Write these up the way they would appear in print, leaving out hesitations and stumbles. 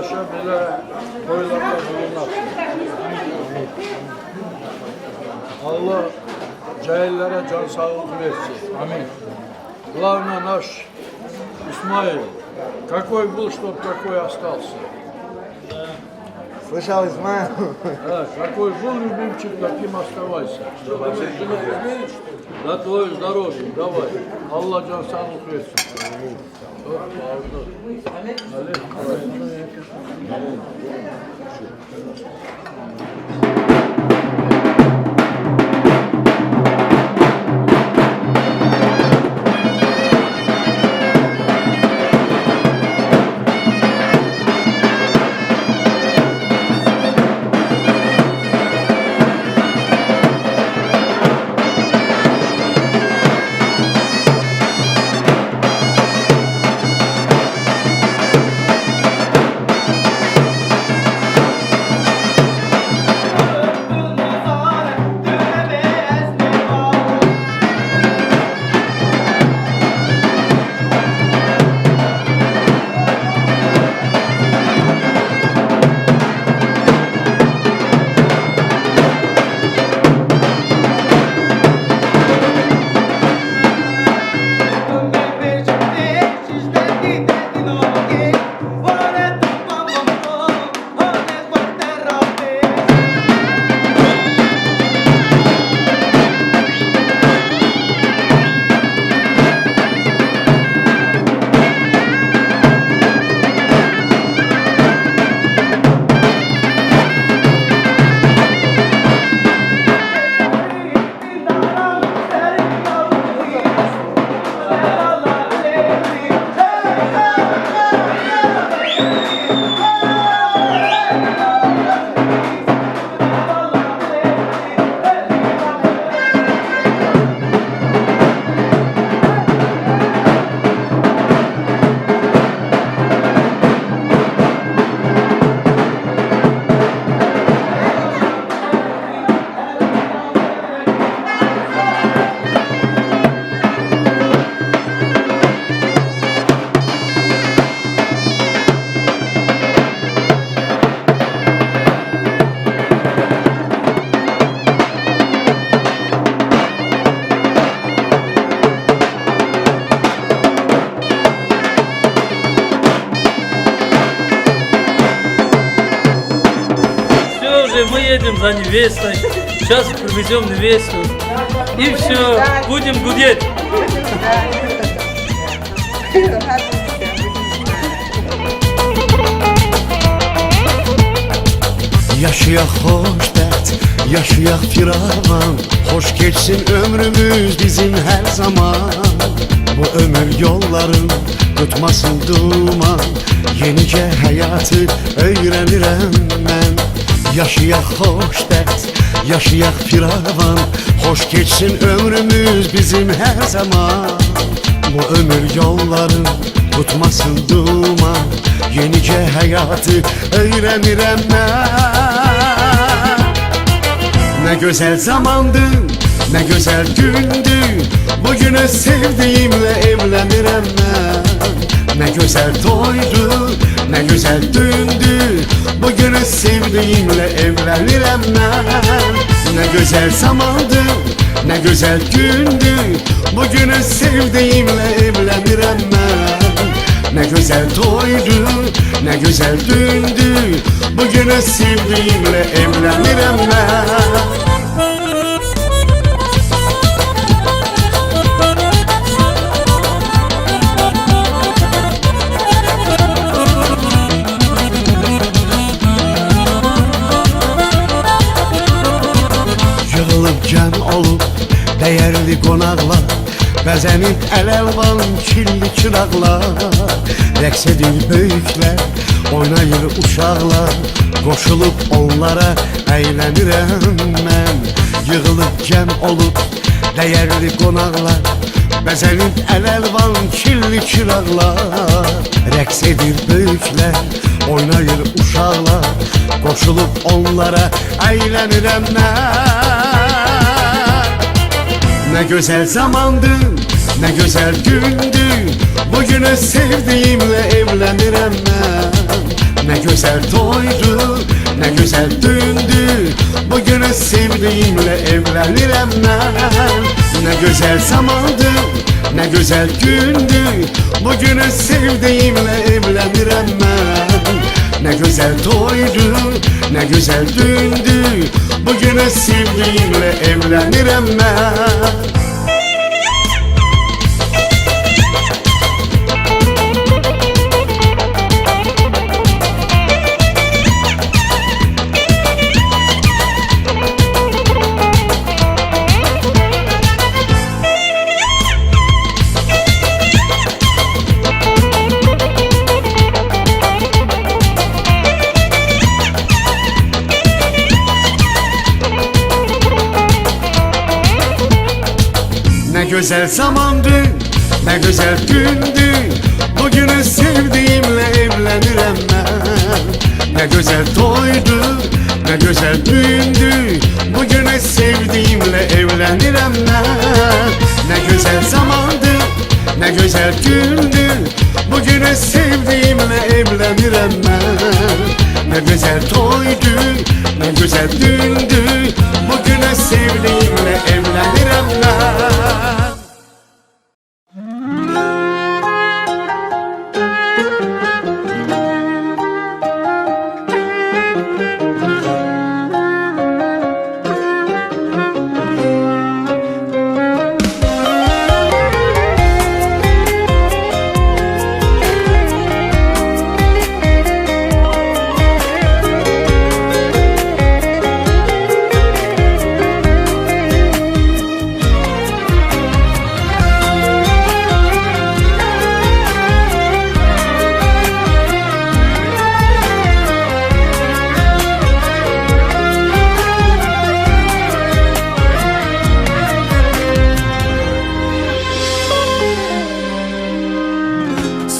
yaşa belə toylarda bulunaq. Allah cahillere can sağlık versin. Amin. Главное наш Исмаил. Какой был, чтоб такой остался. Слышал, Исмаил? Да, какой был любимчик, таким оставайся. За твое здоровье, давай. Allah can sağlık versin. Çok Мы едем за невестой, сейчас привезем невесту и все, будем гудеть. Yaşayak hoş dert, yaşayak firavan. Hoş geçsin ömrümüz bizim her zaman. Bu ömür yolların tutmasın duman. Yenice hayatı öğrenirem ben. Yaşayak hoş dert, yaşayak firavan. Hoş geçsin ömrümüz bizim her zaman. Bu ömür yolların tutmasın duman. Yenice hayatı öğrenirem ben. Ne güzel zamandı, ne güzel gündü. Bugünü sevdiğimle evlenirem ben. Ne güzel toydu, ne güzel dündü. Bugünü sevdiğimle evlenirem ben. Ne güzel zamandı, ne güzel gündü. Bugünü sevdiğimle evlenirem ben. Ne güzel toydu, ne güzel dündü. Bugünü sevdiğimle evlenirem ben. Cəm olub dəyərli qonaqlar, bəzənib əl-əlvan kirli çıraqlar. Rəqs edir böyüklər, oynayır uşaqlar. Qoşulub onlara əylənirəm mən. Yığılıb cəm olub dəyərli qonaqlar, bəzənib əl-əlvan kirli çıraqlar. Rəqs edir böyüklər, oynayır uşaqlar. Qoşulub onlara əylənirəm mən. Ne güzel zamandı, ne güzel gündü. Bugünü sevdiğimle evlenirem ben. Ne güzel toydu, ne güzel düğündü. Bugünü sevdiğimle evlenirim ben. Ne güzel zamandı, ne güzel gündü. Bugünü sevdiğimle evlenirim ben. Ne güzel toydu, ne güzel düğündü. Bugünü sevdiğimle evlenirim ben. Ne güzel zamandı, ne güzel gündü. Bugünü sevdiğimle evlenirim ben. Ne güzel toydu, ne güzel düğündü. Bugünü sevdiğimle evlenirim ben. Ne güzel zamandı, ne güzel gündü. Bugünü sevdiğimle evlenirim ben. Ne güzel toydu, ne güzel düğündü. Bugünü sevdiğimle evlenirim ben.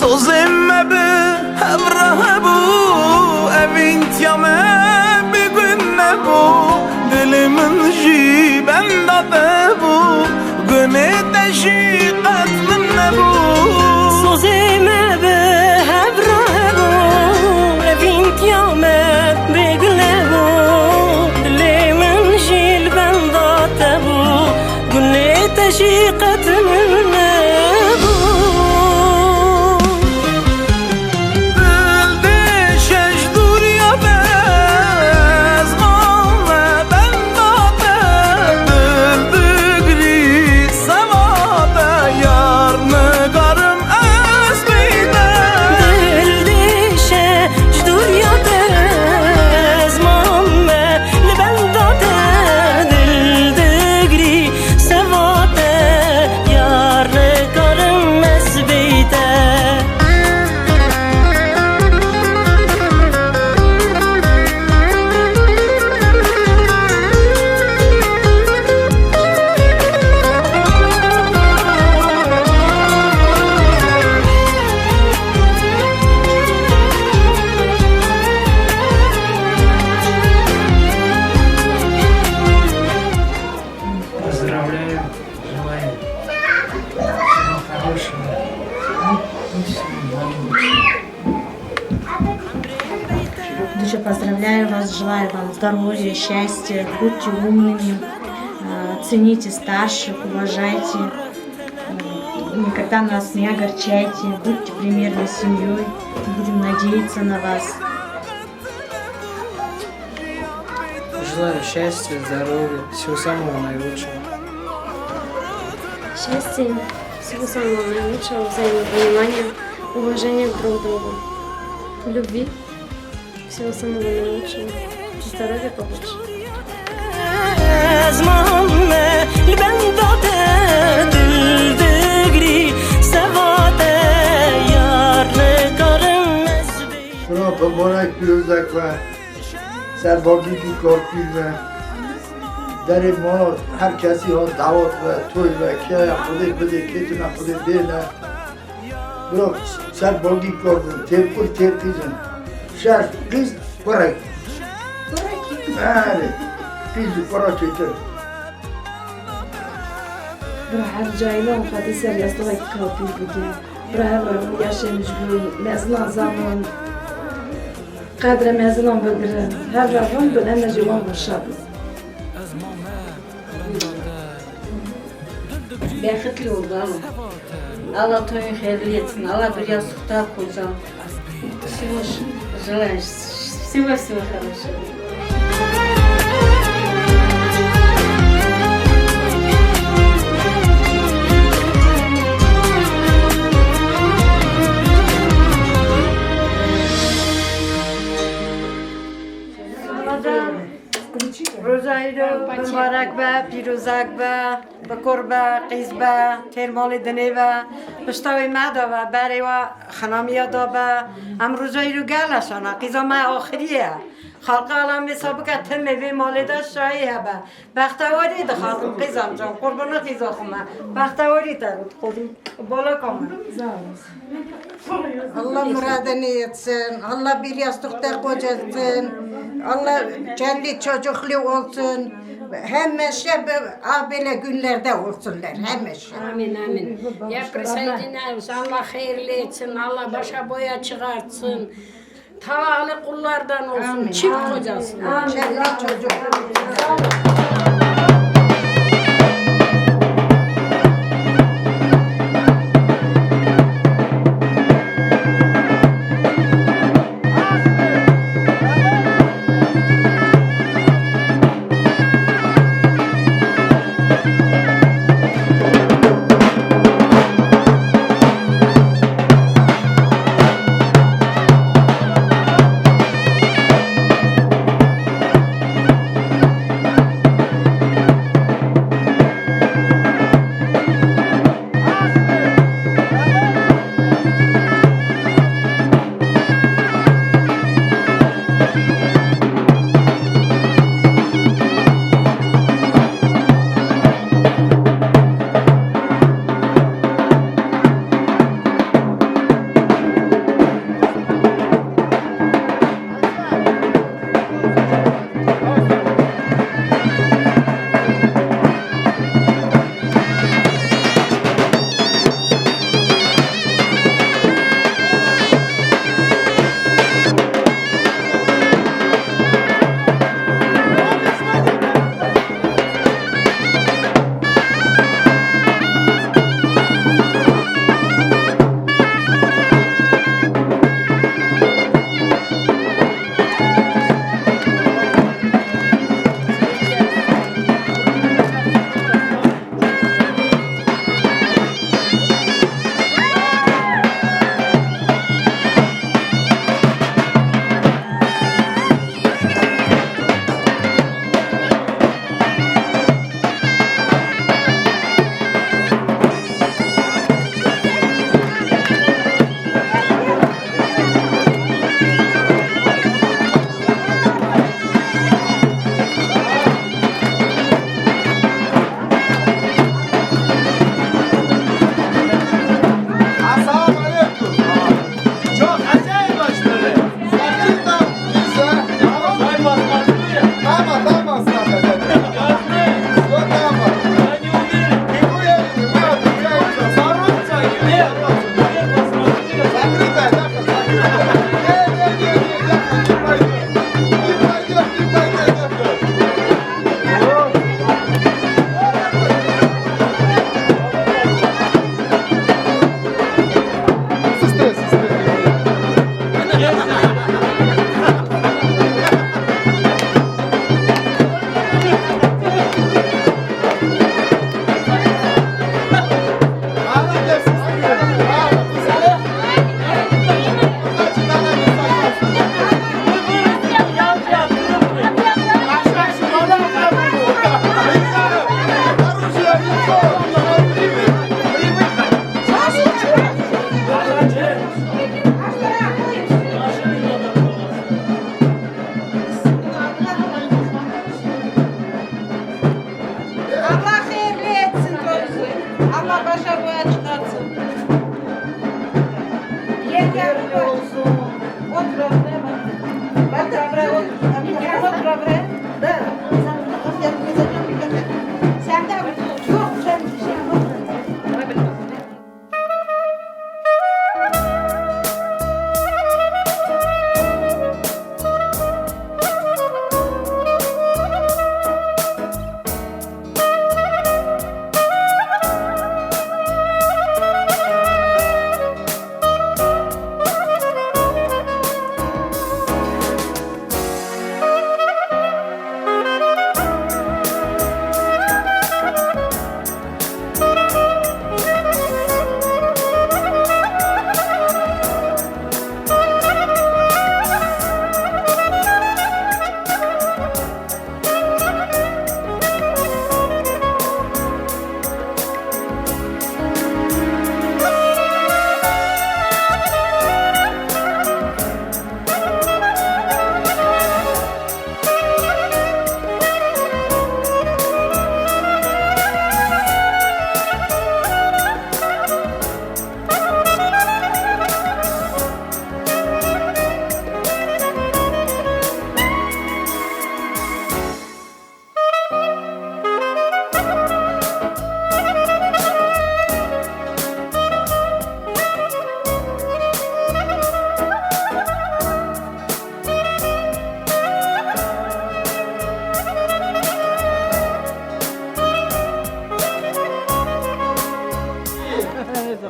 Sozemme be hevrahe bu evint yame bir gün ne bu dilimin ji bendade bu güne teşi katmin ne bu Sozeme be hevrahe bu evint yame bir gün ne bu dilimin ji bendade bu güne teşi katmin ne bu Поздравляю, желаю всего хорошего. Дуже поздравляю вас, желаю вам здоровья, счастья, будьте умными, цените старших, уважайте, никогда нас не огорчайте, будьте примерной семьей, будем надеяться на вас. Желаю счастья, здоровья, всего самого наилучшего. Счастья, всего самого наилучшего, взаимопонимания, уважения друг к другу, любви, всего самого наилучшего, здоровья побольше. Buna mübarek gözlük ve servardaki korkuyla ve در ما هر کسی ها دعوت و توی و که خودی بده که تونه خودی بینه برو سر باگی کار بود تیپور تیپیزن شش قیز پرک بله قیز پرک چیتر برو هر جاینا و خواهی سر یستوهای کافی بودیم برو هر رو یاشمش بود لازم زمان قدر مزنم بگیرن هر روان به همه جوان باشد Beketli oldu Allah. Allah toyun hayırlı etsin. Allah bir yastıkta koyacağım. Sivoş, желаю. Всего хорошего. روزایرو مبارک به پیروزک به قربه قیزبه ترمال دنه و پشتاوی مده و برای و خنامی دا به ام روزایرو گلشانه قیزا ما آخریه خلق عالم سابقه تمه به مال دا شایه به بختواری دا خواستم قیزم جان قربان قیزا خومه بختواری درود خودم بالا کامه Allah muradını etsin, Allah bir yastıkta kocasın, Allah kendi çocuklu olsun, hemeşe böyle günlerde olsunlar, hemeşe. Amin amin. Ya presaydınız Allah hayırlı etsin. Allah başa boya çıkartsın. Tavalı kullardan olsun. Çift kocasın. Kendi çocuklu.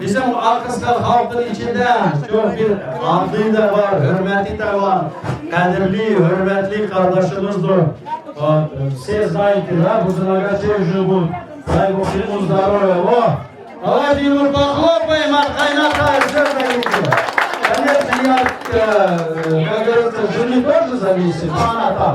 Bizim Akıskal halkın içinde çok bir adı da var, hürmeti de var. Kadirli, hürmetli kardeşimizdir. Все знаете, да, Бузунагачев живут. Дай Бог ему здоровья. Во! Давайте ему похлопаем от Кайната и все. Конечно, я, как говорится, жены тоже зависит, но она там.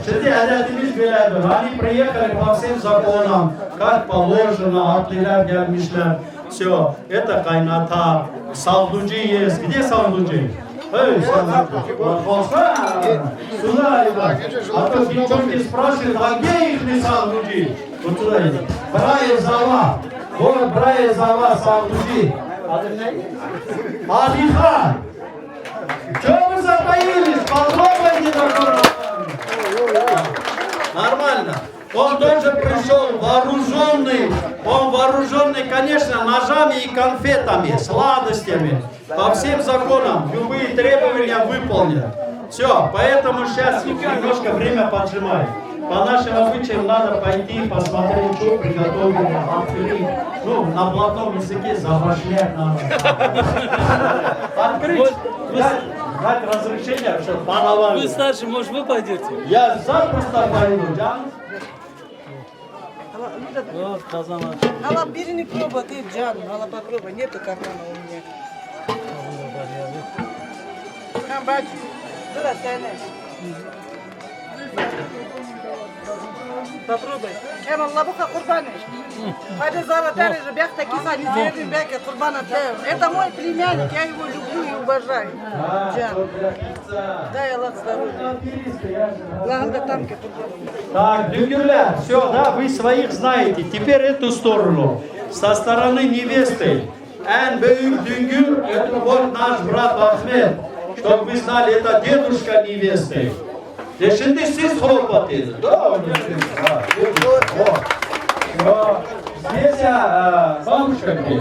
Şimdi hedefimiz böyledir. Hani приехали по всем законам, как положено, atlılar gelmişler. Все, это Кайната. Salduci есть. Где Salduci? Эй, Салдуci. Сюда иди. А то девчонки спрашивают, а где их не Салдуci? Вот сюда иди. Браезава. Вот Браезава Салдуci. Алихан. Чего вы затаились? Попробуйте такое. Нормально. Он тоже пришел вооруженный, конечно, ножами и конфетами, сладостями, по всем законам, любые требования выполнят. Все, поэтому сейчас немножко время поджимаем. По нашим обычаям надо пойти посмотреть, что приготовили, открыть. Ну, на блатном языке забашлять надо. Открыть. Дать разрешение, чтобы пановали. Вы старше, может, вы пойдете? Я запросто пойду, да? Вот, казан. Ала birini proba değil canım. Ала попробуй. Нету кармана у меня. Там бачу. Туда станешь. Попробуй. Hem Allah bu kurban et. Hadi zaten ребят такие сами зерны бега kurban отдаю. Это мой племянник, я его люблю и уважаю. Дай Аллах здоровья. Главное там Так, дюгюрля, все, да, вы своих знаете. Теперь эту сторону. Со стороны невесты. En büyük düngür, это вот наш брат Ахмед. Чтобы вы знали, это дедушка невесты. Şimdi siz хлопотали. Да, вот. Здесь бабушка где?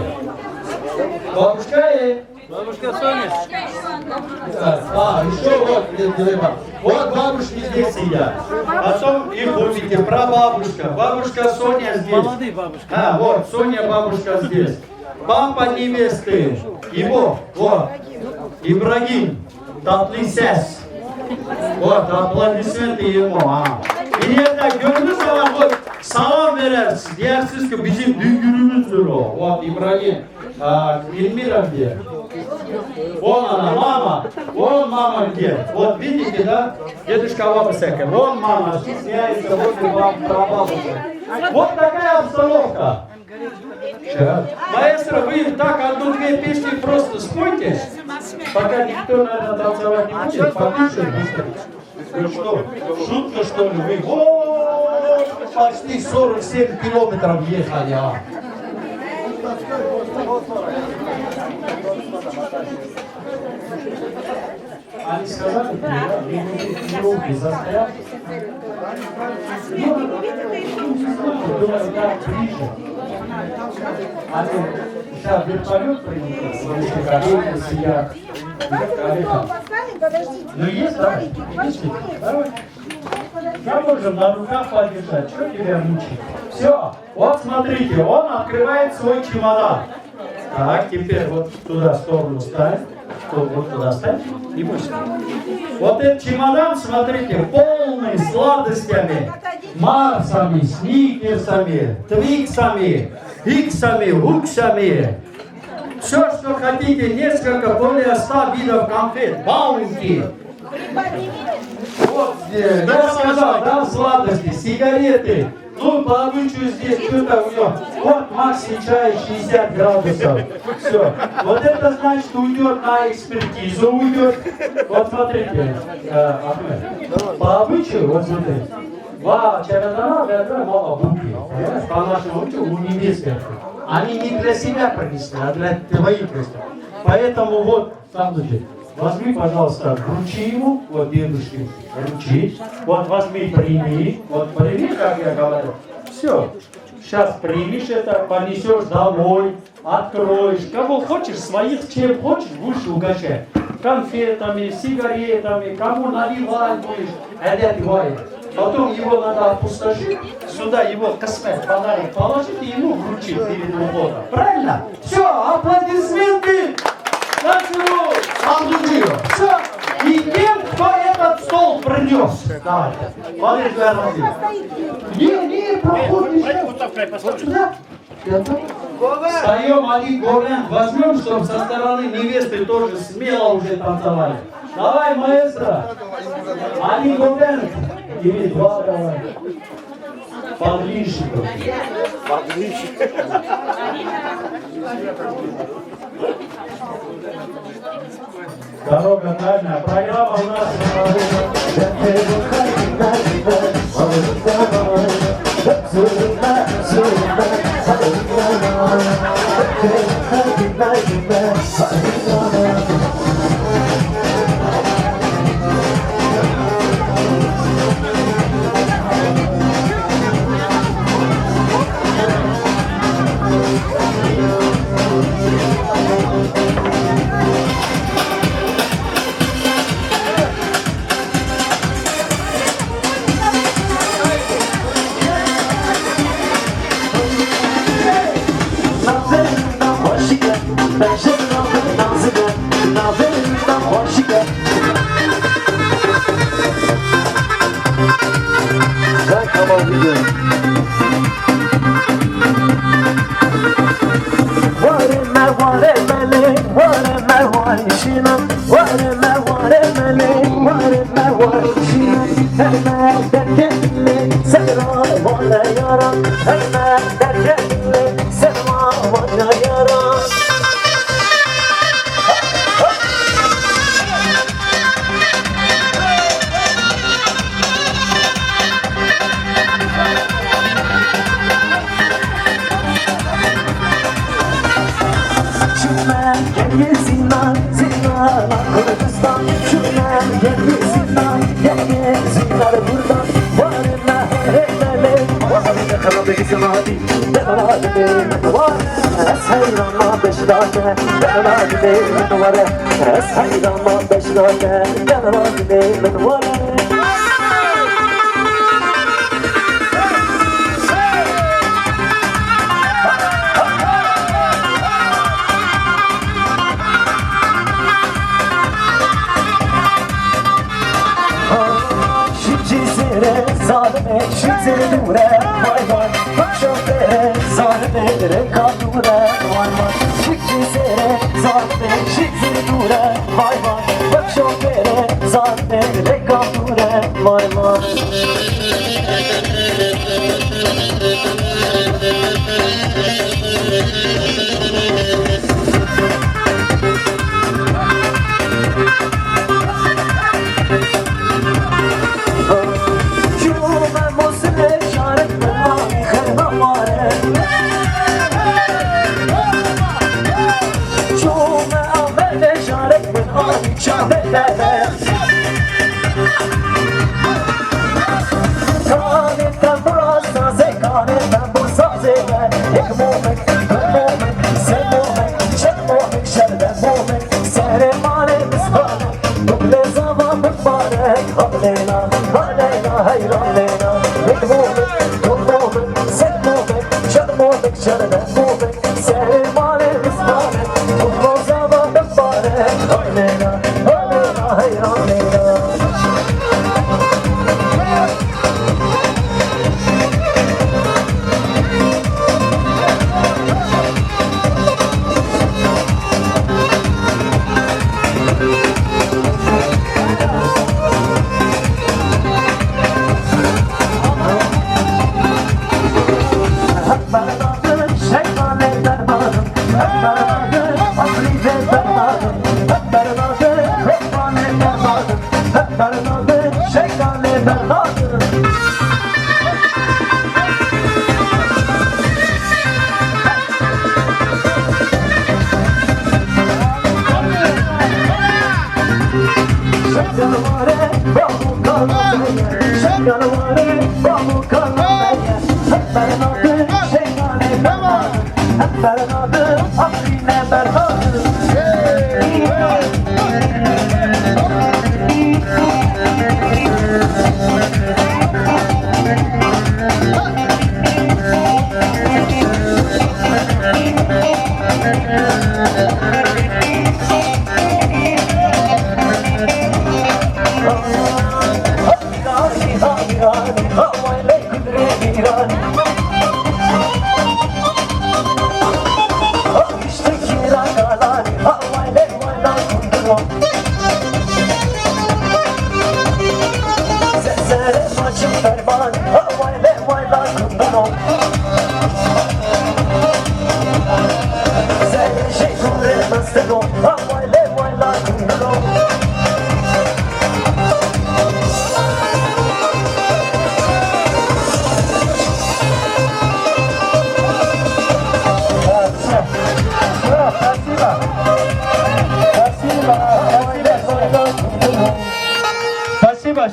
Бабушка и... Бабушка Соня. Еще вот бабушки здесь сидят. Потом их увидите, прабабушка. Бабушка Соня здесь. Молодые бабушки. Вот, Соня бабушка здесь. Папа невесты. Его, вот. Ибрагим. Татлисес. Вот, аплодисменты ему. İleride gördüğünüz zaman o salam verersiz. Diyersiniz ki bizim düngürümüzdür o. Вот, Ибрагим. Эльмира где? Вон она, мама. Вон мама где? Вот видите, да? Дедушка Вабасека. Вон мама, стесняется, вот и прабабушка. Вот такая обстановка. Маэстро, вы так одну-две песни просто спойте, пока никто, наверное, танцевать не будет, покушать быстро. Ну что, шутка что ли? Вы почти 47 километров ехали, а? Они сказали, что руки застряли. Думаю, так ближе. Они сейчас вертолет принесут, если коллеги сидят. Ну есть, да? Давай. Я можем на руках подержать, что тебя мучить? Все, вот смотрите, он открывает свой чемодан. Так, теперь вот туда сторону ставь, вот туда ставь и пусть. Вот этот чемодан, смотрите, полный сладостями, Марсами, Сникерсами, Твиксами, Иксами, Уксами. Все, что хотите, несколько, более 100 видов конфет, баунти. Вот здесь, я сказал, да, сладости, сигареты. Ну, по обычаю здесь что-то у него. Вот максимум чая 60 градусов. Все. Вот это значит уйдет на экспертизу, уйдет. Вот смотрите, Ахмед. По обычаю, вот смотрите. Два чемодана, это мало бутылки. По нашему обычаю у невесты. Они не для себя принесли, а для твоих гостей. Поэтому вот, там значит, возьми, пожалуйста, вручи ему, вот дедушке, вручи. Вот возьми, прими, вот прими, как я говорю. Все. Сейчас примешь это, понесешь домой, откроешь. Кого хочешь, своих, чем хочешь, будешь угощать. Конфетами, сигаретами, кому наливать будешь. Это твое. Потом его надо опустошить, сюда его космет, фонарик положить и ему вручить перед уходом. Правильно? Все, аплодисменты! Андудио. Все. И тем, кто этот стол принес. Давай. Валерий Владимирович. Не, проход еще. Встаем, один Говен, возьмем, чтобы со стороны невесты тоже смело уже танцевали. Давай, маэстро. Один Говен. Или два давай. Подвижников. Дорога дальняя. Программа у нас.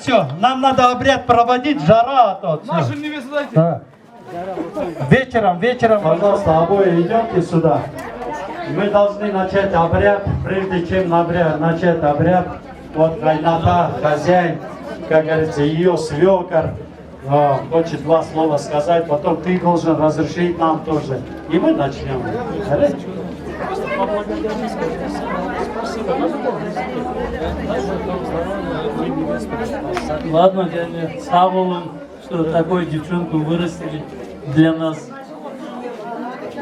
все, нам надо обряд проводить, жара, а то. Нашу невесту дайте. Да. Вечером, пожалуйста, обои идемте сюда. Мы должны начать обряд, прежде чем начать обряд. Вот Гайната, хозяин, как говорится, ее свекор, хочет два слова сказать, потом ты должен разрешить нам тоже. И мы начнем. Ладно, дядя, сау olun, что такую девчонку вырастили для нас.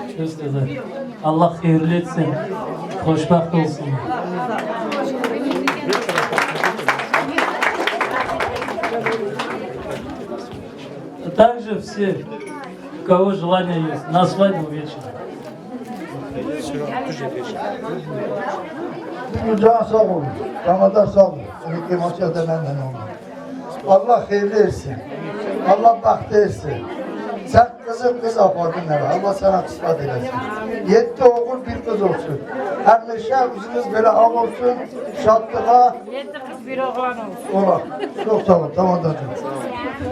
Что сказать? Аллах хейрлі етсін, қошбақт olsun. Также все, у кого желание есть, на свадьбу вечером. Can sağ olun. Ramazan sağ olun. Ülke maçya demenden oldu. Allah hayırlı etsin. Allah bahtı etsin. Sen kız apardın eve. Allah sana kısmet eylesin. 7 oğul bir kız olsun. Hemleşe yüzünüz böyle av olsun. Şadlığa. 7 kız bir oğlan olsun. Ola. Çok sağ olun. Tamam da.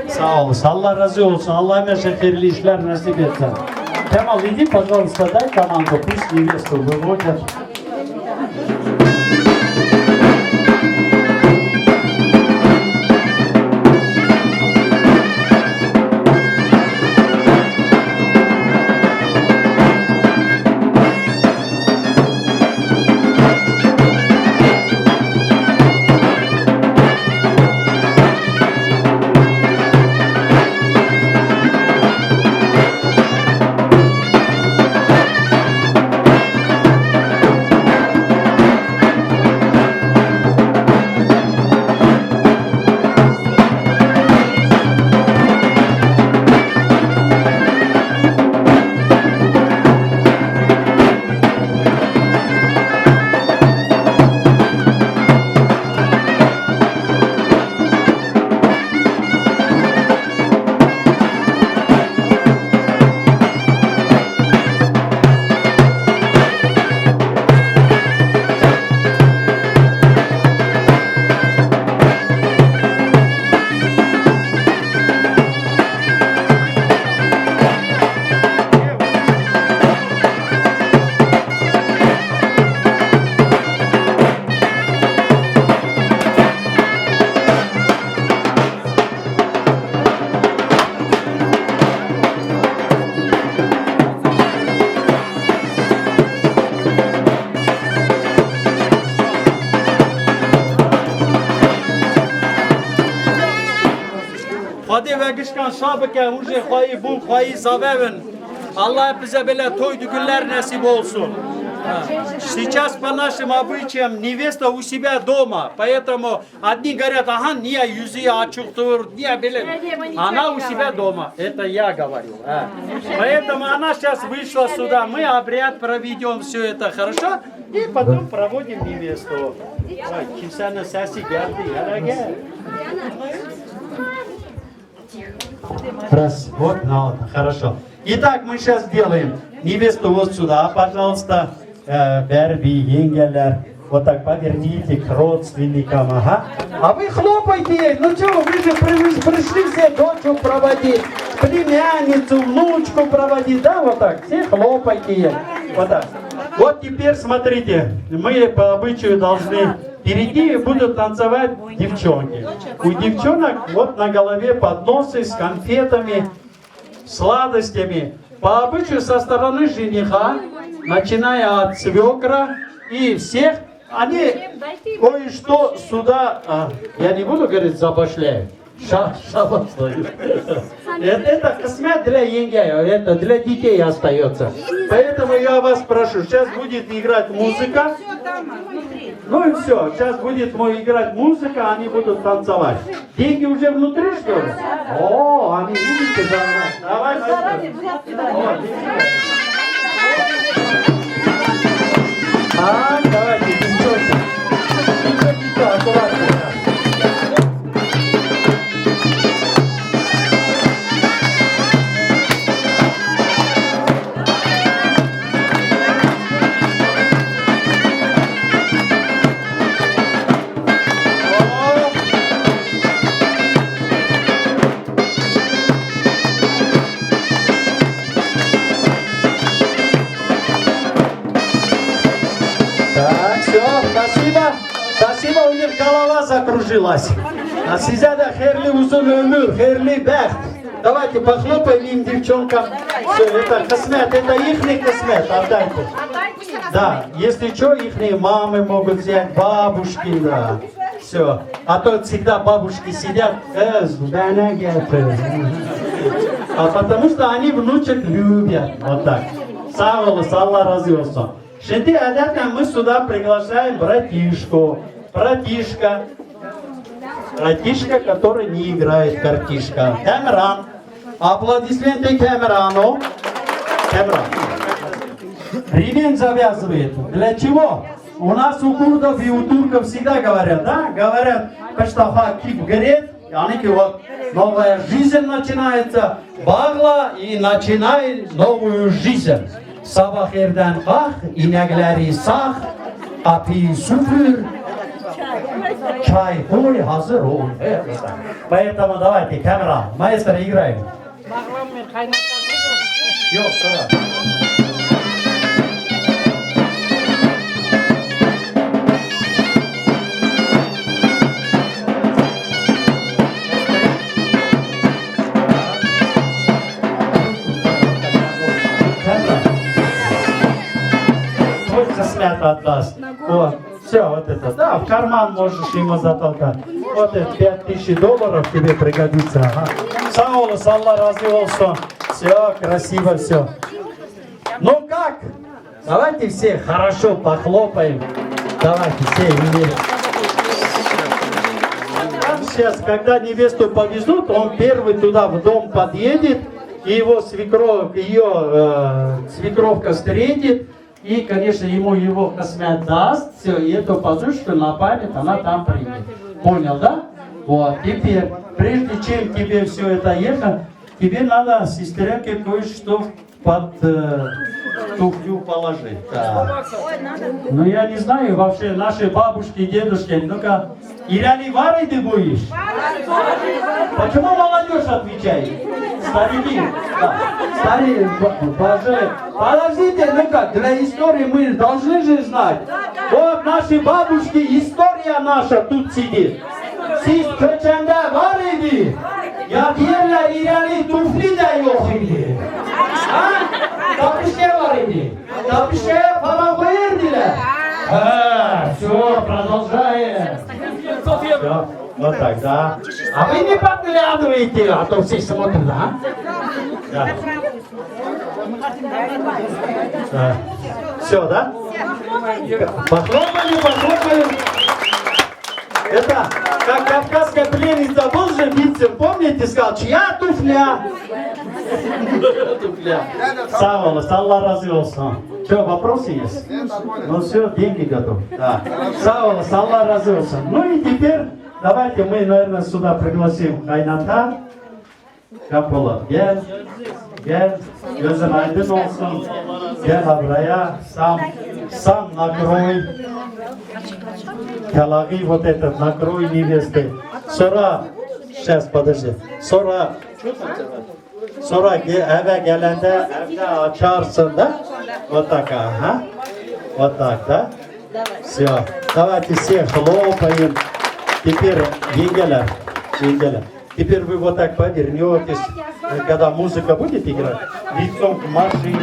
Sağ olasın. Allah razı olsun. Allah her hayırlı işler nasip etsin. Kemal, иди, пожалуйста, дай команду, пусть невесту выводят. Hadi ve gışkan şabıke hurje khayı bul khayı zavevin. Allah bize böyle toydu günler nasip olsun. Сейчас по нашим обычаям невеста у себя дома, поэтому одни говорят, ага, не юзи ачуктур, не белен. Она у себя дома, это я говорю. Поэтому она сейчас вышла сюда, мы обряд проведем все это, хорошо? И потом проводим невесту. Kimsenin sesi geldi, hele gel. Раз, вот, ну ладно, хорошо. Итак, мы сейчас делаем невесту вот сюда, пожалуйста, Берби, Енгелер, вот так поверните к родственникам, ага. А вы хлопайте, ну что, вы же пришли все дочку проводить, племянницу, внучку проводить, да, вот так, все хлопайте, вот так. Вот теперь смотрите, мы по обычаю должны впереди будут танцевать девчонки. У девчонок вот на голове подносы с конфетами, сладостями. По обычаю со стороны жениха, начиная от свекра и всех, они кое-что сюда, я не буду говорить забашляют, шабашляют. Это космет для енгея, это для детей остается. Поэтому я вас прошу, сейчас будет играть музыка. Ну и все, сейчас будет играть музыка, они будут танцевать. Деньги уже внутри, что ли? О, они видите, давай. Так, давайте, девчонки. Девчонки, аккуратно. закружилась. А Сизада херли узун ömür, херли бехт. Давайте похлопаем им, девчонкам. Все, это космет, это ихний космет, отдайте. Да, если что, ихние мамы могут взять, бабушки, да. Все. А то всегда бабушки сидят, а потому что они внучек любят. Вот так. Саволос, Аллах разы olsun. Şimdi ederken мы сюда приглашаем братишку. Братишка, который не играет картишка. Камеран. Аплодисменты Камерану. Камеран. Ремень завязывает. Для чего? У нас у курдов и у турков всегда говорят, да? Говорят, что кип горит, и вот новая жизнь начинается. Bağla и начинай новую жизнь. Sabah evden kalk, inekleri sak, kapıyı süpür, çay koy, hazır ol. Поэтому давайте, камера, маэстро, играем. Yok, sonra. Отдаст. Вот. Все, вот это. Да, в карман можешь ему затолкать. Вот это $5000 тебе пригодится. Ага. Саулус, Аллах разы olsun. Все, красиво все. Ну как? Давайте все хорошо похлопаем. Давайте все вместе. Сейчас, когда невесту повезут, он первый туда в дом подъедет, и его свекровка встретит. И, конечно, ему его космет даст, все, и эту подушку на память она там примет. Понял, да? Вот, теперь, прежде чем тебе все это ехать, тебе надо, сестренке, кое-что под туфлю положить. Да. Ну, я не знаю, вообще, наши бабушки, дедушки, ну-ка, Иряли варой ты будешь? Почему молодежь отвечает? Старики, да. Старики, подождите, ну-ка, для истории мы должны же знать. Вот наши бабушки, история наша тут сидит. Siz köçende var idi. Ya diğerler ileri tufli de yok idi. Ha? Tapışke var idi. Tapışkeye para koyardılar. Ha, все, продолжаем. Все, вот так, да. А вы не подглядываете, а то все смотрят, да? Да. Да. Все, да? Похлопали, похлопали. Это, как кавказская пленница был же бицем, помните, сказал, чья туфля? Туфля. Саволос, Аллах разы olsun. Что, вопросы есть? Ну все, деньги готовы. Да. Саволос, Аллах разы olsun. Ну и теперь, давайте мы, наверное, сюда пригласим Кайната. Капола, gel, gözün aydın olsun. Gel buraya, сам накрой. Калаги вот этот, накрой невесты. Sonra, сейчас, подожди. Sonra eve gelende evde açarsın da. Вот так, ага. Вот так, да? Все. Давайте все хлопаем. Теперь еңгелер. Теперь вы вот так повернетесь, когда музыка будет играть, лицом к машине.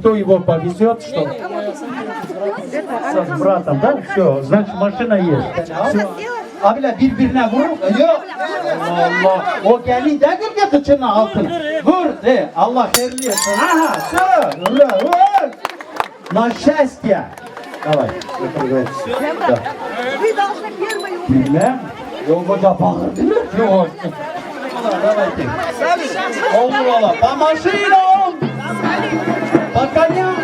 кто его повезет, что? С братом, да? Все, значит машина есть. Все. Abiler birbirine vurur. Yok. Allah. O gelince gel kıçına altın. Vur de. Allah hayırlı etsin. Aha. Все. Ура. Вор. На счастье. Давай. Да. Вы должны первые умереть. Bilmem. Yok hoca bağır değil mi? Yok. Давайте. Olur ola. По машинам. По коням.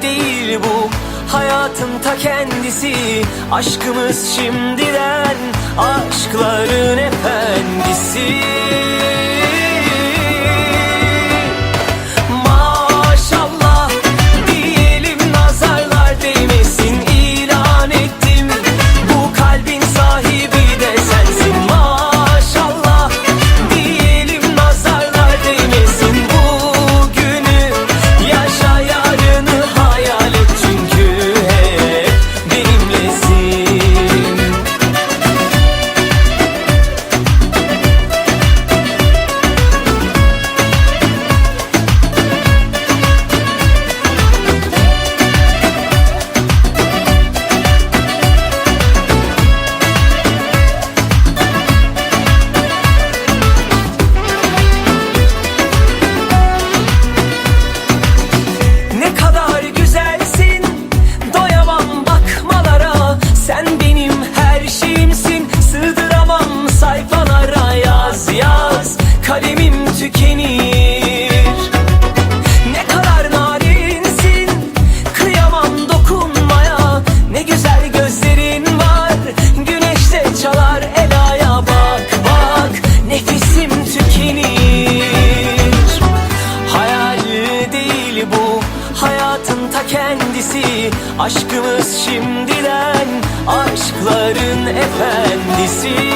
değil bu, hayatın ta kendisi. Aşkımız şimdiden, aşkların efendisi. Maşallah diyelim, nazarlar değmesin, ilan ettim. Bu kalbin sahibi de sensin. Maşallah diyelim, nazarlar değmesin. Bugünü yaşa, yarını hayal et, çünkü hep benimlesin. Ne kadar güzelsin, doyamam bakmalara. Sen benim her şeyimsin, sığdıramam sayfalara. Yaz yaz, kalemim tükenir. Ne kadar narinsin, kıyamam dokunmaya. Ne güzel gözlerin var, güneşte çalar elaya. Bak bak, nefesim tükenir. Hayal değil bu, hayatın ta kendisi. Aşkımız şimdiden, aşkların efendisi.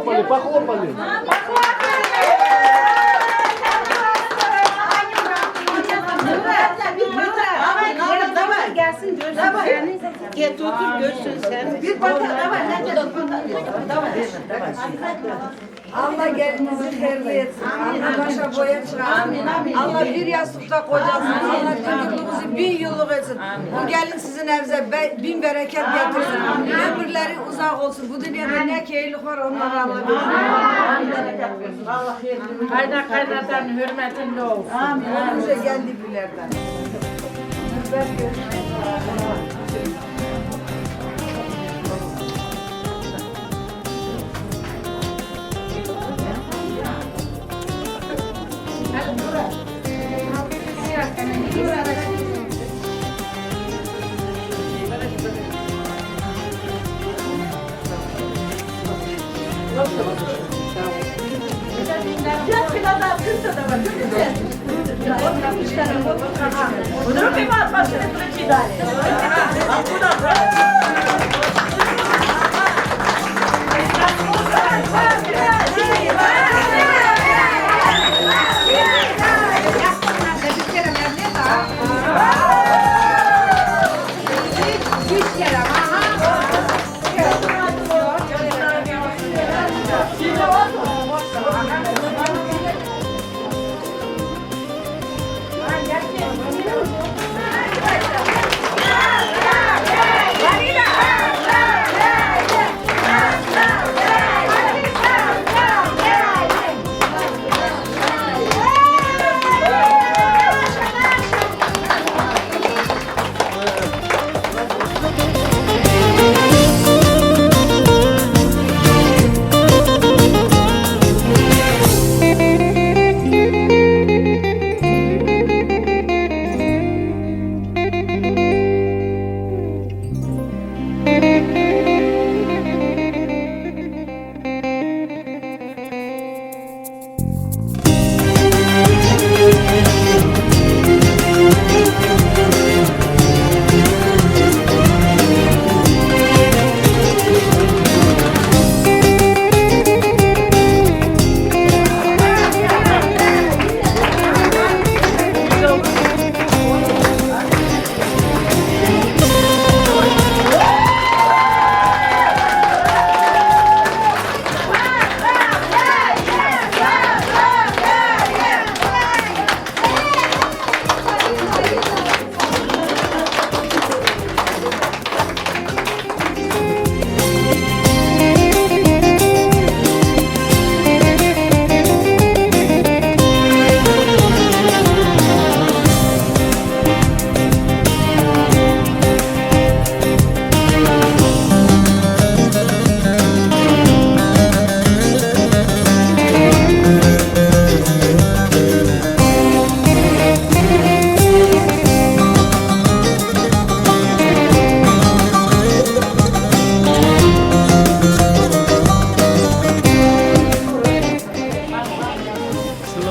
Похлопали, похлопали. Давай gelsin görsün seni. Git otur görsün seni. Bir bakın Allah gelinizi hayırlı etsin. Allah başa boya çıkarsın. Allah bir yastıkta kocasın. Allah çocukluğunuzu 1000 yıllık etsin. Bu gelin sizin evinize 1000 bereket getirsin. Ömürleri uzak olsun. Bu dünyada ne keyiflik var onlara Allah versin. Allah hayırlı. Kaynak kaynatan hürmetinde olsun. Amin. Bize geldi bilerden.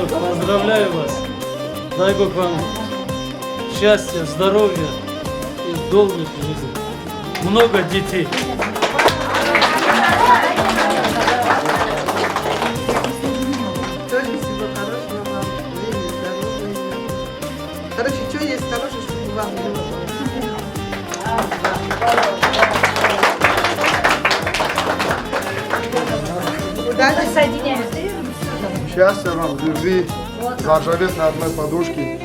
Поздравляю вас. Дай Бог вам счастья, здоровья и долгих жизней. Много детей. Короче, что есть хорошее, чтобы вам было. Счастья вам, любви, заржаветь на одной подушке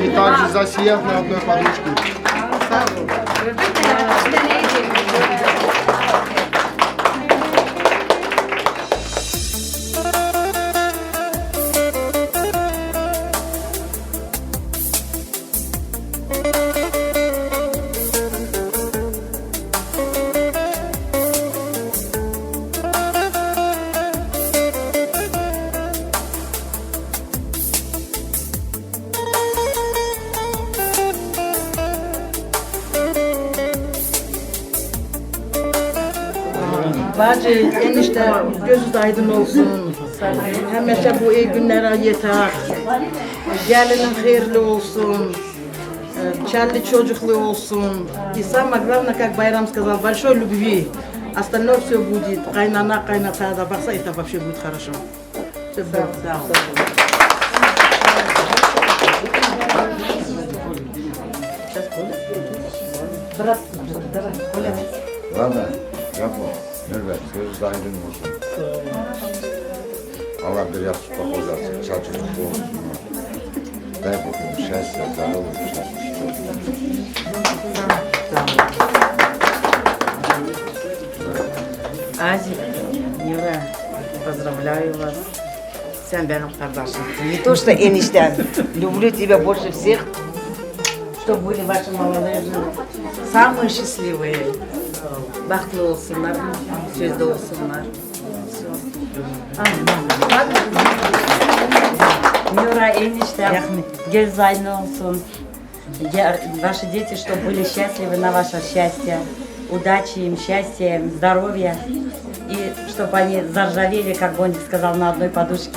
и также засиять на одной подушке. Bacı, enişte gözü aydın olsun. Hemeşe bu iyi günlere yeter. Gelinin hayırlı olsun. Çelli çocuklu olsun. И самое главное, как Байрам сказал, большой любви. Остальное все будет. Кайнана, кайната, да баса, это вообще будет хорошо. Все будет. Ладно, yapma. Mürvet, gözü aydın olsun. Allah bir yakışıklı olacak, çocuk olsun. Ben bugün şahsiyet, zararlı bir Азик, Юра, поздравляю вас. Sen benim kardeşimsin. Не то, что enişten. Люблю тебя больше всех. Чтобы были ваши молодые жены. Самые счастливые. Бақытлы olsunlar. Sözde olsunlar. Юра, eniştem, göz aynı olsun. Ваши дети, чтобы были счастливы на ваше счастье. Удачи им, счастья им, здоровья. И чтобы они заржавели, как Боник сказал, на одной подушке.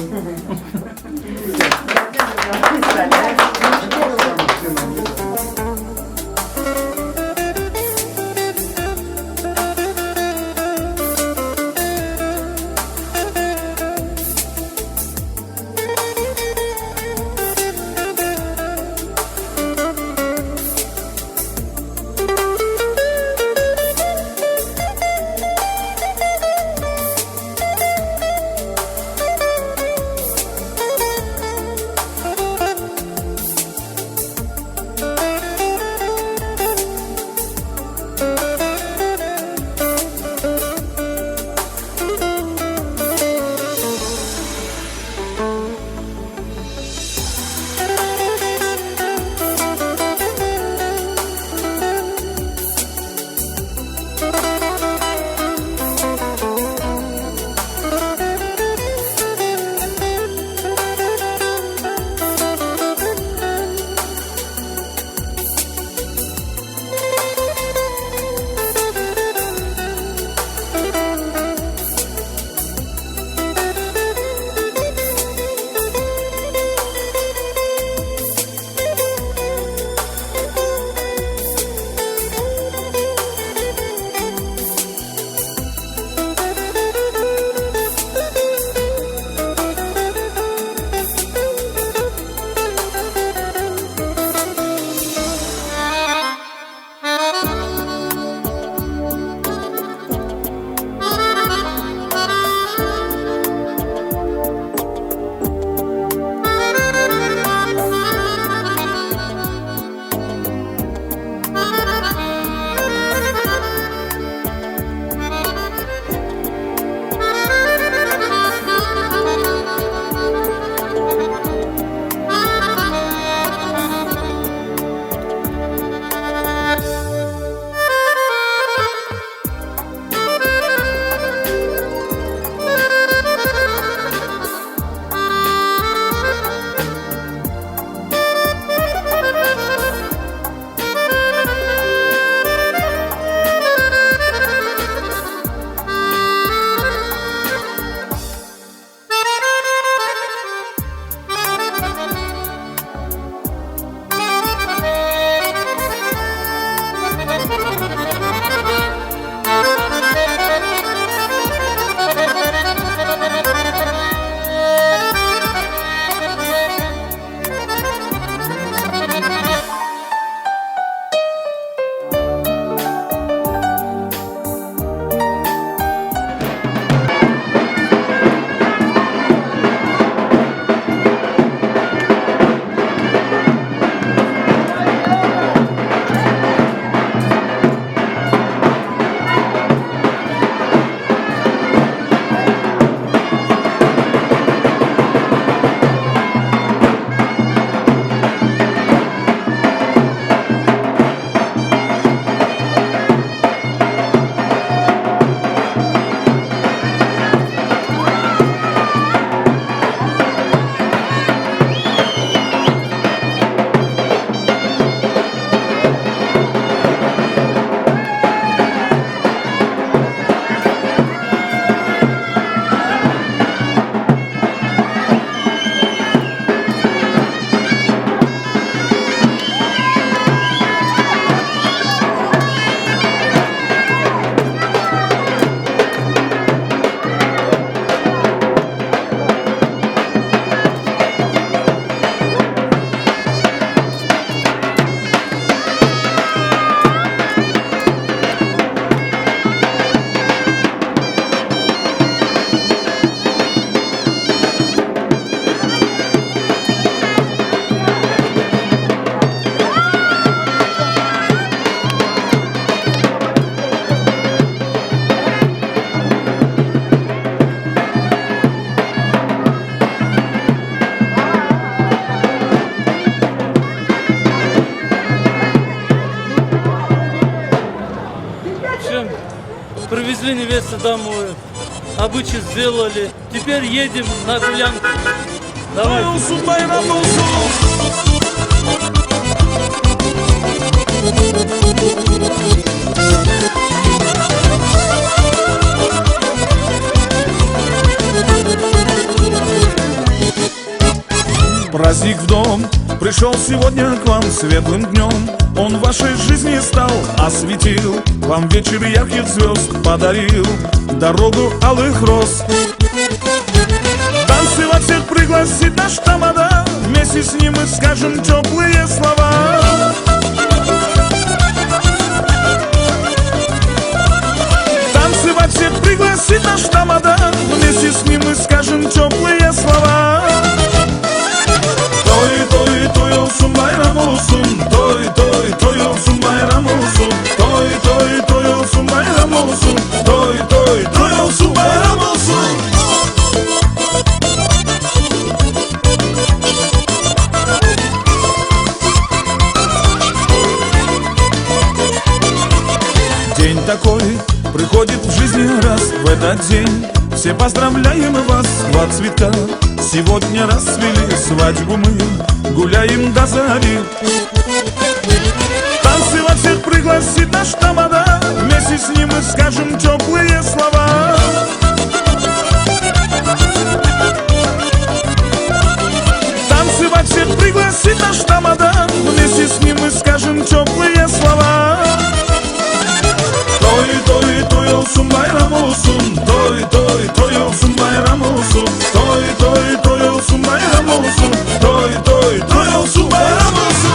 Пришли невесты домой. Обычай сделали. Теперь едем на гулянку. Давайте. Праздник в дом пришел сегодня к вам светлым днем. Он в вашей жизни стал, осветил, вам вечер ярких звезд подарил, дорогу алых роз. Танцевать всех пригласит наш тамада, вместе с ним мы скажем теплые слова. Танцевать всех пригласит наш тамада, вместе с ним мы скажем теплые слова. Toy olsun bayram olsun, toy olsun bayram olsun, toy olsun bayram olsun, toy olsun bayram olsun. День такой приходит в жизни раз в этот день. Все поздравляем вас, два цветка. Сегодня расцвели свадьбу мы, гуляем до зари. Танцевать всех пригласит наш тамада, вместе с ним мы скажем теплые слова. Танцевать всех пригласит наш тамада, вместе с ним мы скажем теплые слова. Toy olsun bayram olsun, toy olsun bayram olsun, toy olsun bayram olsun, toy olsun bayram olsun.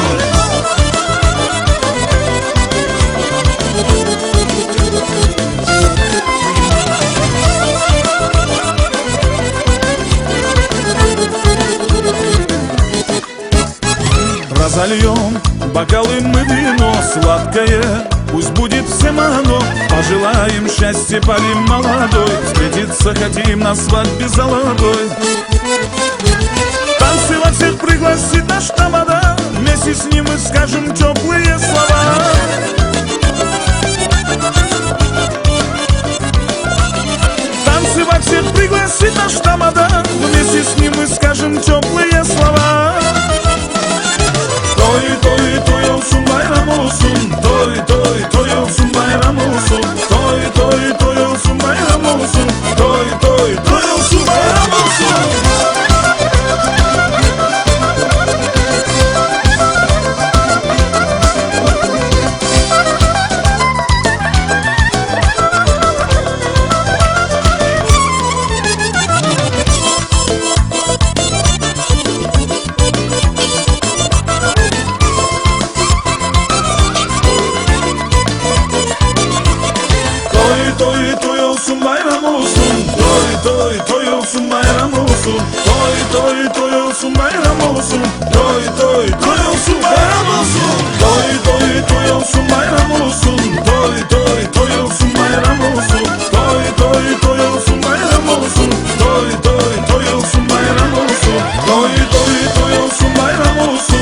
Разольем бокалы мы вино сладкое, пусть будет всем оно. Пожелаем счастья паре молодой, встретиться хотим на свадьбе золотой. Танцевать всех пригласит наш тамада, вместе с ним мы скажем теплые слова. Танцевать всех пригласит наш тамада, вместе с ним мы скажем теплые слова. Toy olsun bayram olsun, toy olsun bayram olsun, toy olsun bayram olsun, toy olsun bayram olsun. Toy olsun bayram olsun, toy olsun bayram olsun, toy olsun bayram olsun, toy olsun bayram olsun, toy olsun bayram olsun, toy olsun bayram olsun, toy olsun bayram olsun, toy olsun bayram olsun, toy olsun bayram olsun,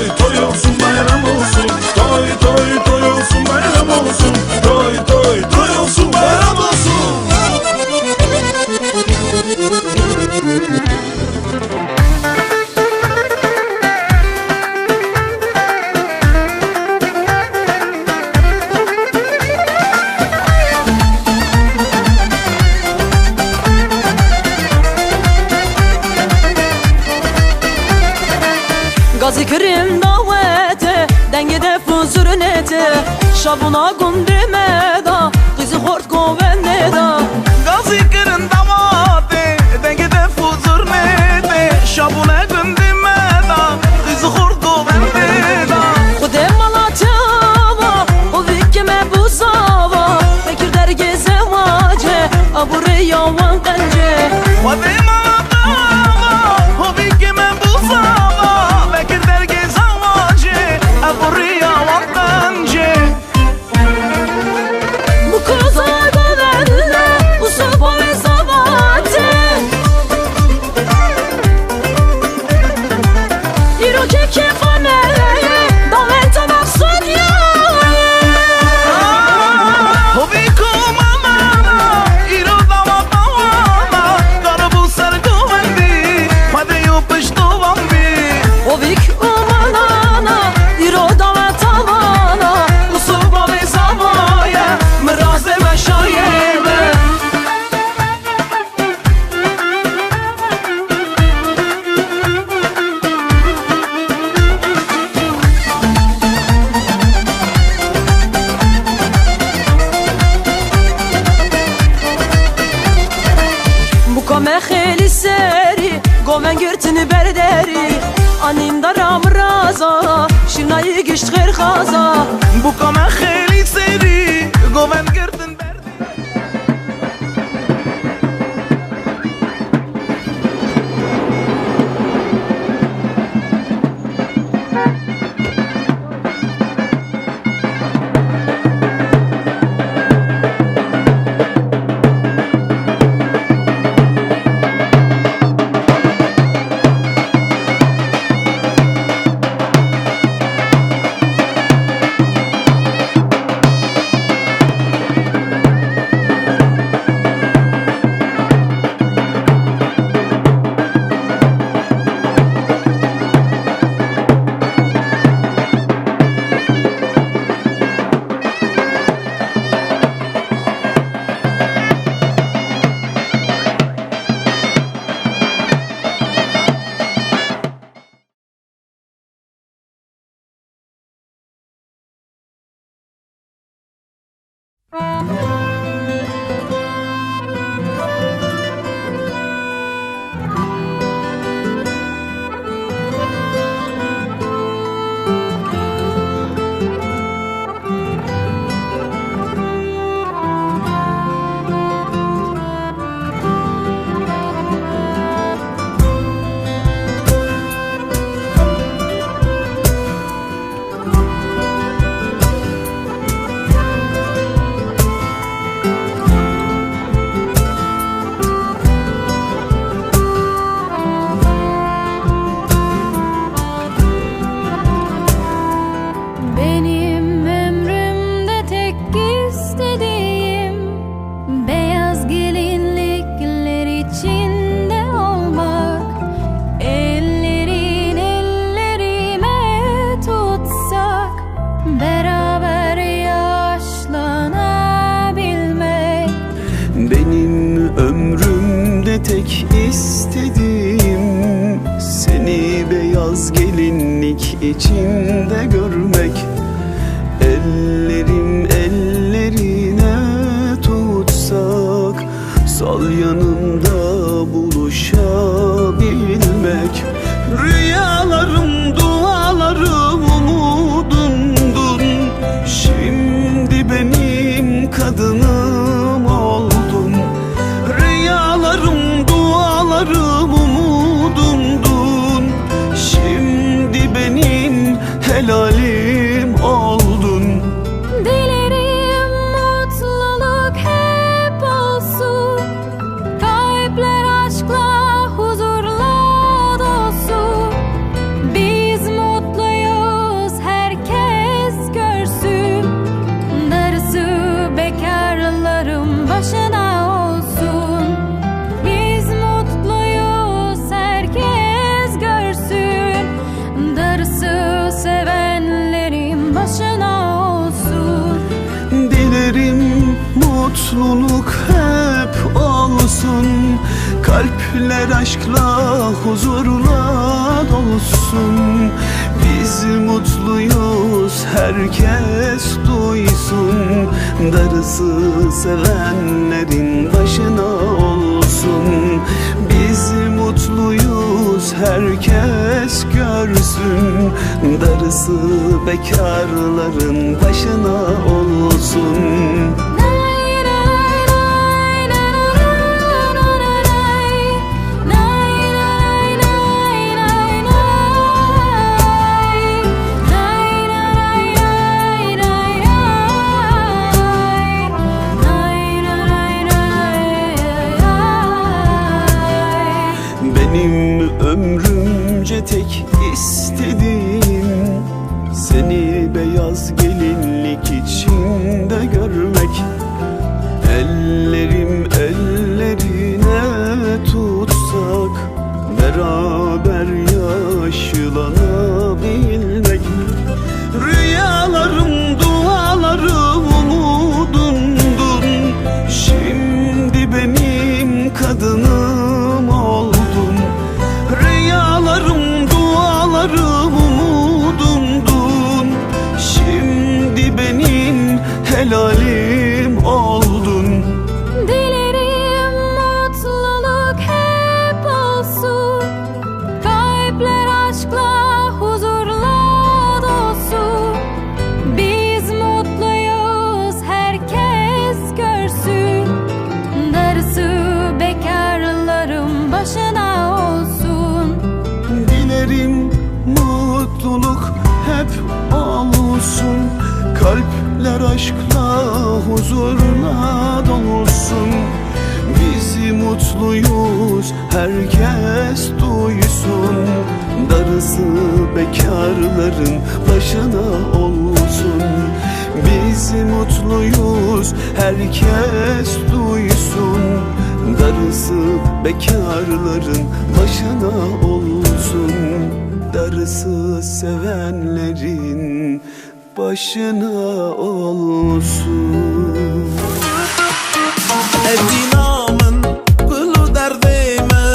toy olsun bayram olsun, toy olsun bayram olsun, toy olsun bayram olsun. Gazı kırım davete, dengede fuzurnete, şabuna gundime da, kızı hort govende da. Gazı kırım davete, dengede fuzurnete, şabuna gundime da, kızı hort govende da. Kudem Malatya, o vikime bu zava, Bekir dergeze vace, abure yavan kence. Kudem Malatya, o vikime bu zava, Bekir dergeze vace, abure yavan kence. Bu kız ayda benle, bu sopa ve zavate. İro keke faneye, davete maksud ya. Hobi kumama خیلی سری گومن گرتنی برداری انیم دارم رازا شنایی گشت خیر خازا Bu kamen خیلی سری گومن گرتن tek istediğim seni beyaz gelinlik içinde görmek. Ellerim ellerine tutsak, sal yanımda buluşabilmek. Rüyalarım, dualarım umudumdun, şimdi benim kadınım oldun. Rüyalarım, dualarım umudumdun, şimdi benim helalim oldun. Dilerim mutluluk hep olsun, kalpler aşkla huzurla dolsun. Biz mutluyuz, herkes görsün, darısı bekarların başına olsun. Biz mutluyuz, herkes görsün, darısı sevenlerin başına olsun. Dilerim mutluluk hep olsun, kalpler aşkla huzurla dolsun. Biz mutluyuz, herkes duysun, darısı sevenlerin başına olsun. Biz mutluyuz, herkes görsün, darısı bekarların başına olsun. Benim ömrümce tek istediğim seni beyaz gelinlik içinde görmek. Ellerim ellerine tutsak, beraber yaşlanabilmek. Rüyalarım, dualarım umudumdun, şimdi benim kadınım oldun. Rüyalarım, dualarım umudumdun, olsun. Kalpler aşkla huzurla dolsun. Bizi mutluyuz herkes duysun. Darısı bekarların başına olsun. Bizi mutluyuz herkes duysun. Darısı bekarların başına olsun. Darısı sevenlerin başına olsun. Edinamın gülü derdime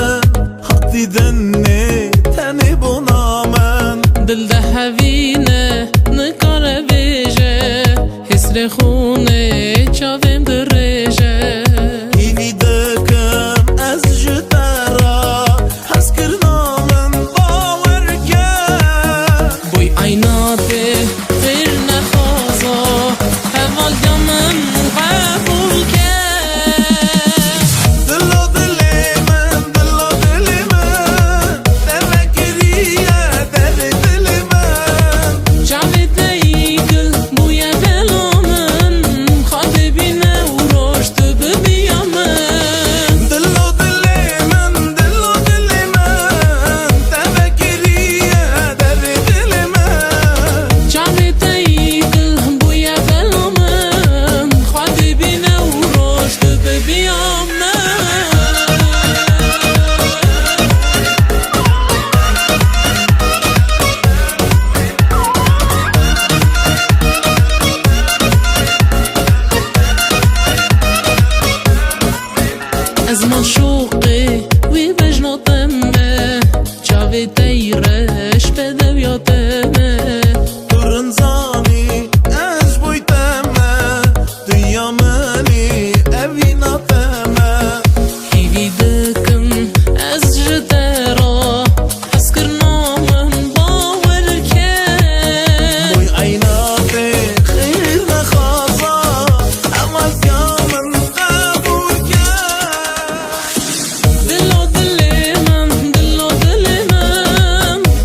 hak didenne teni bunamen. Dilde havine nikare veje hisre khune çavim direje. Hivi döküm ez jitara haskirnamen bawerke. Boy aynate bir nekhaza heval gamın kabul ke. از معشوقی وی بجناتمه چاوی تیرش بده بیاتمه Turunzani ez buyteme dünya meni evinateme. Hivi dikm ez jitera haskirnamen bawerke. Boy aynate khir nekhaza amal kamen kabulke. Dillo dilemen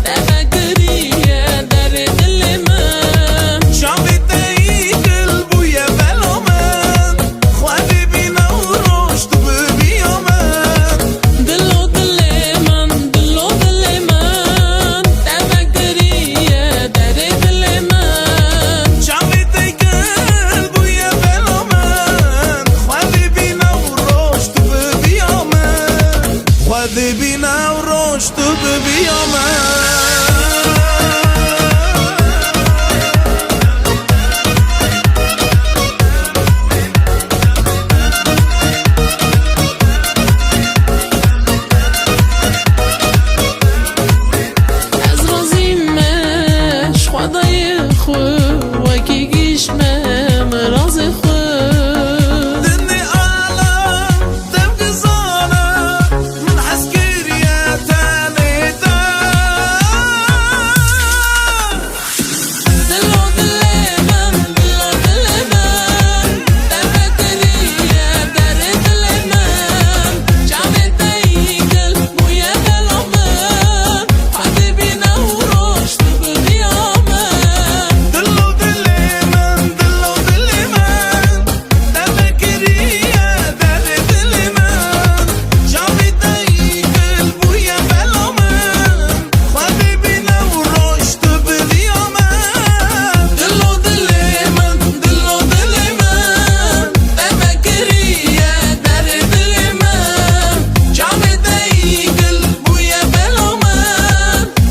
tefekkiriye deri dilemen. Şavite yikil buye velomen khwadi bina uroştu biyamen. Dillo dilemen tefekkiriye deri dilemen. Şavite yikil buye velomen khwadi bina uroştu biyamen. Khwadi bina uroştu biyamen. از رازیمش خدای خود وکی گیشمم راز خود. دني عالم تبقى ظالم من عسكرية تاني دلو دلمم تفكرية داري دلمم جعبت يقل ويا دلمم حبيبنا ورشت بقيامم. دلو دلمن تفكرية داري دلمن جعبت يقل ويا دلمم حبيبنا ورشت بقيامم. دلو دلمم تفكرية داري دلمم جعبت يقل ويا دلمم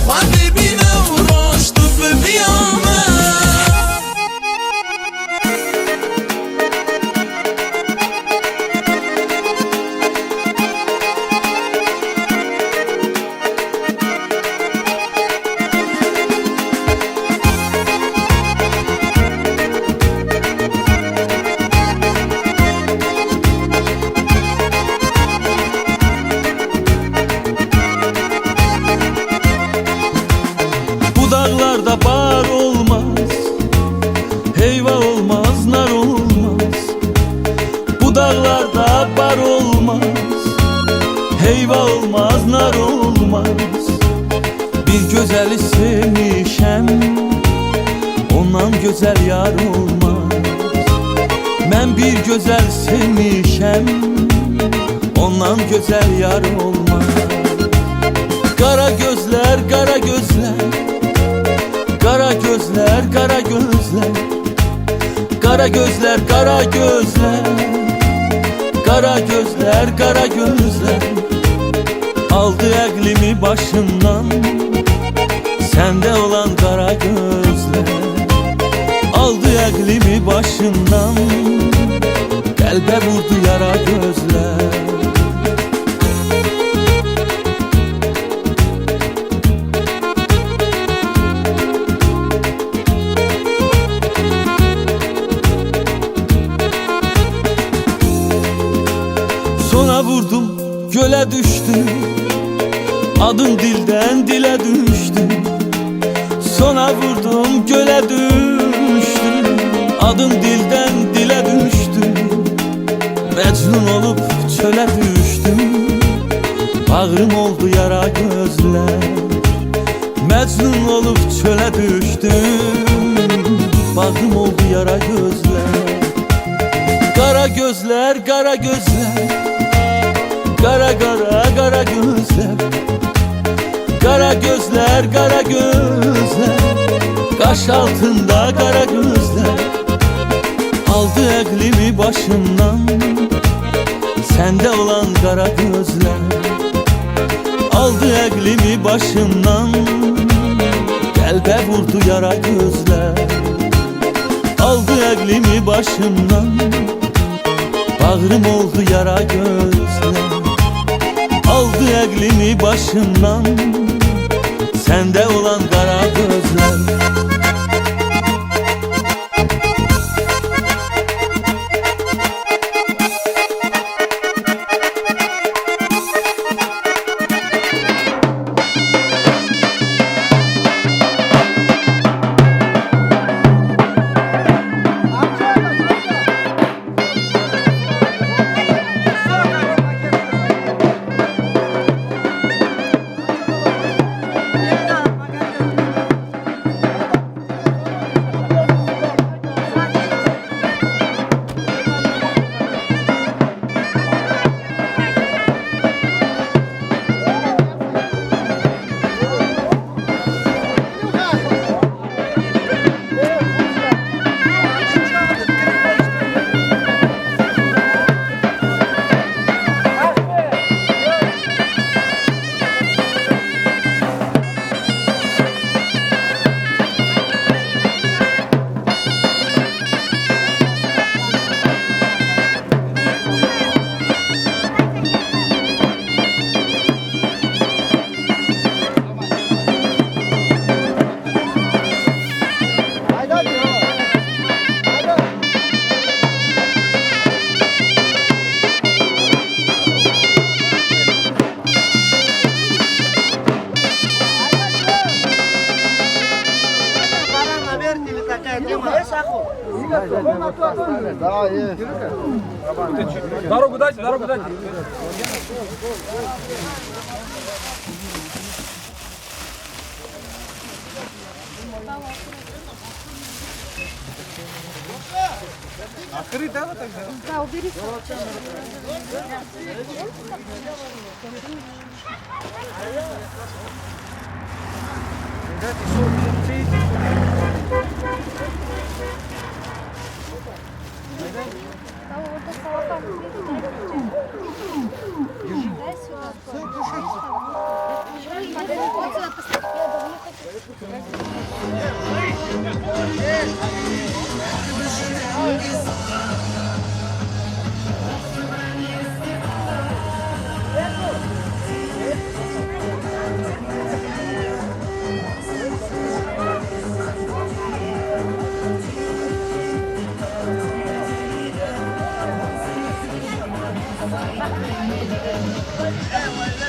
حبيبنا ورشت بقيامم. Bu dağlarda bar olmaz, heyva olmaz, nar olmaz. Bu dağlarda bar olmaz, heyva olmaz, nar olmaz. Bir gözeli sevmişem, ondan gözəl yar olmaz. Mən bir gözəl sevmişəm, ondan gözəl yar olmaz. Qara gözlər, qara gözlər, qara gözlər, qara gözlər, qara gözlər, qara gözlər, qara gözlər, qara gözlər aldı əqlimi başımdan. Səndə olan qara gözlər aldı əqlimi başımdan. Qəlbə vurdu yara gözlər. Sona vurdum, gölə düşdüm, adın dildən dilə düşdü. Sona vurdum, gölə düşdüm, adın dildən dilə düşdü. Məcnun olub çölə düşdüm, bağrım oldu yara gözlər. Məcnun olub çölə düşdüm, bağrım oldu yara gözlər. Qara gözlər, qara gözlər, qara qara qara gözlər, qara gözlər, qara gözlər, qaş altında qara gözlər aldı əqlimi başımdan. Səndə olan qara gözlər aldı əqlimi başımdan. Qəlbə vurdu yara gözlər aldı əqlimi başımdan. Bağrım oldu yara gözlər aldı əqlimi başımdan. Səndə olan qara gözlər. Дорогу дайте, дорогу дайте. Открыть, да, вот так? Да, убери. Yeah,